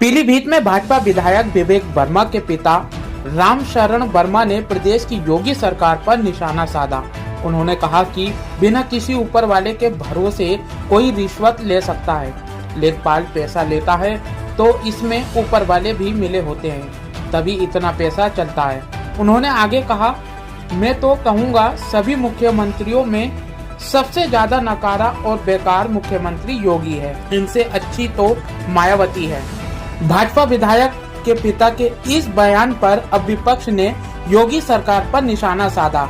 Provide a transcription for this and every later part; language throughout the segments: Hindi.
पीलीभीत में भाजपा विधायक विवेक वर्मा के पिता रामशरण वर्मा ने प्रदेश की योगी सरकार पर निशाना साधा। उन्होंने कहा कि बिना किसी ऊपर वाले के भरोसे कोई रिश्वत ले सकता है, लेखपाल पैसा लेता है तो इसमें ऊपर वाले भी मिले होते हैं, तभी इतना पैसा चलता है। उन्होंने आगे कहा, मैं तो कहूँगा सभी मुख्यमंत्रियों में सबसे ज्यादा नकारा और बेकार मुख्यमंत्री योगी है, इनसे अच्छी तो मायावती है। भाजपा विधायक के पिता के इस बयान पर अब विपक्ष ने योगी सरकार पर निशाना साधा।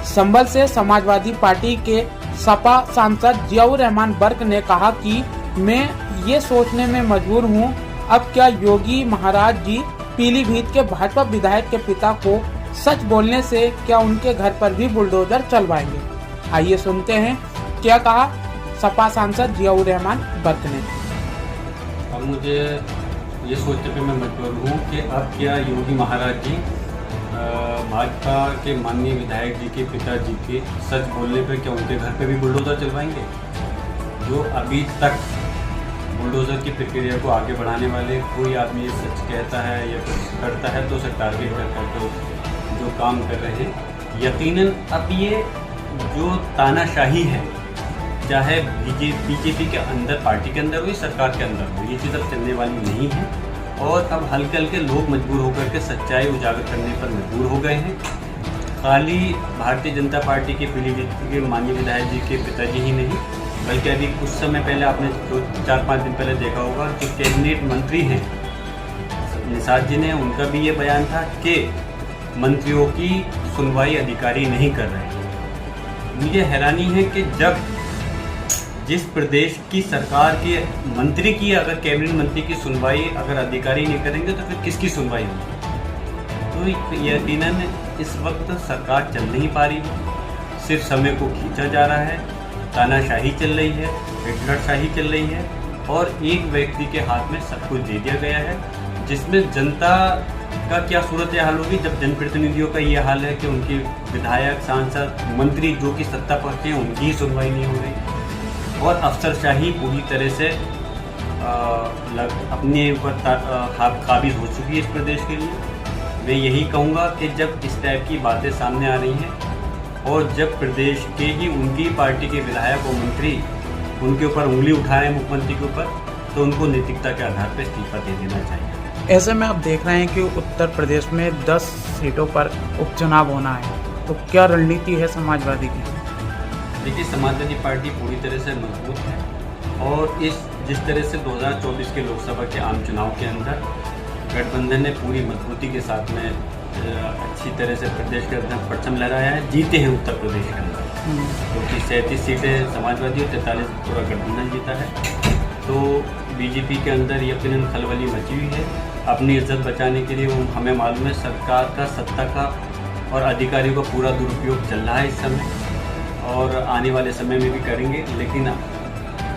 संभल से समाजवादी पार्टी के सपा सांसद जियाउर रहमान बर्क ने कहा कि मैं ये सोचने में मजबूर हूँ, अब क्या योगी महाराज जी पीलीभीत के भाजपा विधायक के पिता को सच बोलने से क्या उनके घर पर भी बुलडोजर चलवाएंगे। आइए सुनते हैं क्या कहा सपा सांसद जियाउर रहमान बर्क ने। अब मुझे ये सोचने पे मैं मजबूर हूँ कि अब क्या योगी महाराज जी भाजपा के माननीय विधायक जी के पिताजी के सच बोलने पे क्या उनके घर पे भी बुलडोजर चलवाएंगे। जो अभी तक बुलडोजर की प्रक्रिया को आगे बढ़ाने वाले कोई आदमी ये सच कहता है या कुछ करता है तो उसे टारगेट कर जो काम कर रहे हैं, यकीनन अब ये जो तानाशाही है, चाहे बीजेपी के अंदर, पार्टी के अंदर हो या सरकार के अंदर हो, ये चीज़ अब चलने वाली नहीं है। और अब हल्के हल्के लोग मजबूर होकर के सच्चाई उजागर करने पर मजबूर हो गए हैं। खाली भारतीय जनता पार्टी के पीलीभीत के माननीय विधायक जी के पिताजी ही नहीं, बल्कि अभी कुछ समय पहले आपने 4-5 दिन पहले देखा होगा कि कैबिनेट मंत्री हैं निषाद जी ने, उनका भी ये बयान था कि मंत्रियों की सुनवाई अधिकारी नहीं कर रहे हैं। मुझे हैरानी है कि जब जिस प्रदेश की सरकार के मंत्री की अगर कैबिनेट मंत्री की सुनवाई अगर अधिकारी नहीं करेंगे तो फिर किसकी सुनवाई होगी। तो यकीनन इस वक्त सरकार चल नहीं पा रही है, सिर्फ समय को खींचा जा रहा है, तानाशाही चल रही है, हिटलरशाही चल रही है और एक व्यक्ति के हाथ में सब कुछ दे दिया गया है, जिसमें जनता का क्या सूरत हाल होगी जब जनप्रतिनिधियों का ये हाल है कि उनके विधायक, सांसद, मंत्री जो कि सत्ता पर हैं उनकी ही सुनवाई नहीं हो रही और अफसरशाही पूरी तरह से अपने ऊपर काबिज हो चुकी है इस प्रदेश के लिए। मैं यही कहूँगा कि जब इस टाइप की बातें सामने आ रही हैं और जब प्रदेश के ही उनकी पार्टी के विधायक और मंत्री उनके ऊपर उंगली उठा रहे हैं मुख्यमंत्री के ऊपर, तो उनको नैतिकता के आधार पर इस्तीफा दे देना चाहिए। ऐसे में अब देख रहे हैं कि उत्तर प्रदेश में 10 सीटों पर उपचुनाव होना है, तो क्या रणनीति है समाजवादी की? देखिए, समाजवादी पार्टी पूरी तरह से मजबूत है और जिस तरह से 2024 के लोकसभा के आम चुनाव के अंदर गठबंधन ने पूरी मजबूती के साथ में अच्छी तरह से प्रदेश के अंदर परचम लहराया है, जीते हैं उत्तर प्रदेश के अंदर, क्योंकि 37 सीटें समाजवादी और 43 पूरा गठबंधन जीता है। तो बीजेपी के अंदर यकीनन खलबली मची हुई है। अपनी इज्जत बचाने के लिए वो हमें मालूम है सरकार का, सत्ता का और अधिकारियों का पूरा दुरुपयोग चल रहा है इस समय और आने वाले समय में भी करेंगे। लेकिन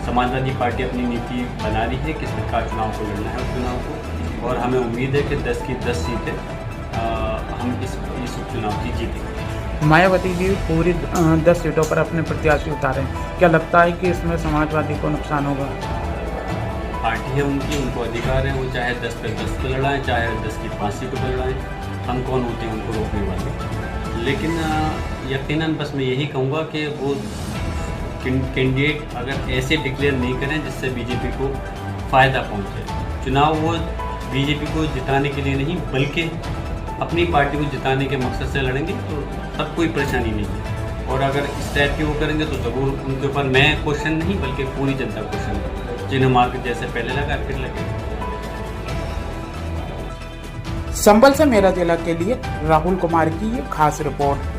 समाजवादी पार्टी अपनी नीति बना रही है कि सरकार चुनाव को लड़ना है उपचुनाव को, और हमें उम्मीद है कि 10 की 10 सीटें हम इस उपचुनाव की जीतेंगे। मायावती जी पूरी 10 सीटों पर अपने प्रत्याशी उतारे, क्या लगता है कि इसमें समाजवादी को नुकसान होगा? पार्टी है उनकी, उनको अधिकार है, वो चाहे 10 पे 10 पे लड़ाएँ, चाहे 10 की 5 सीटों पर लड़ाएँ, हम कौन होते हैं उनको रोकने वाले। लेकिन यकीनन बस मैं यही कहूँगा कि वो कैंडिडेट अगर ऐसे डिक्लेयर नहीं करें जिससे बीजेपी को फ़ायदा पहुँचे। चुनाव वो बीजेपी को जिताने के लिए नहीं बल्कि अपनी पार्टी को जिताने के मकसद से लड़ेंगे, तो तब कोई परेशानी नहीं है। और अगर इस टाइप की वो करेंगे तो ज़रूर उनके ऊपर मैं क्वेश्चन नहीं बल्कि पूरी जनता क्वेश्चन, जिन्हें मार्केट जैसे पहले लगा फिर लगे। संभल से मेरा जिला के लिए राहुल कुमार की ये खास रिपोर्ट।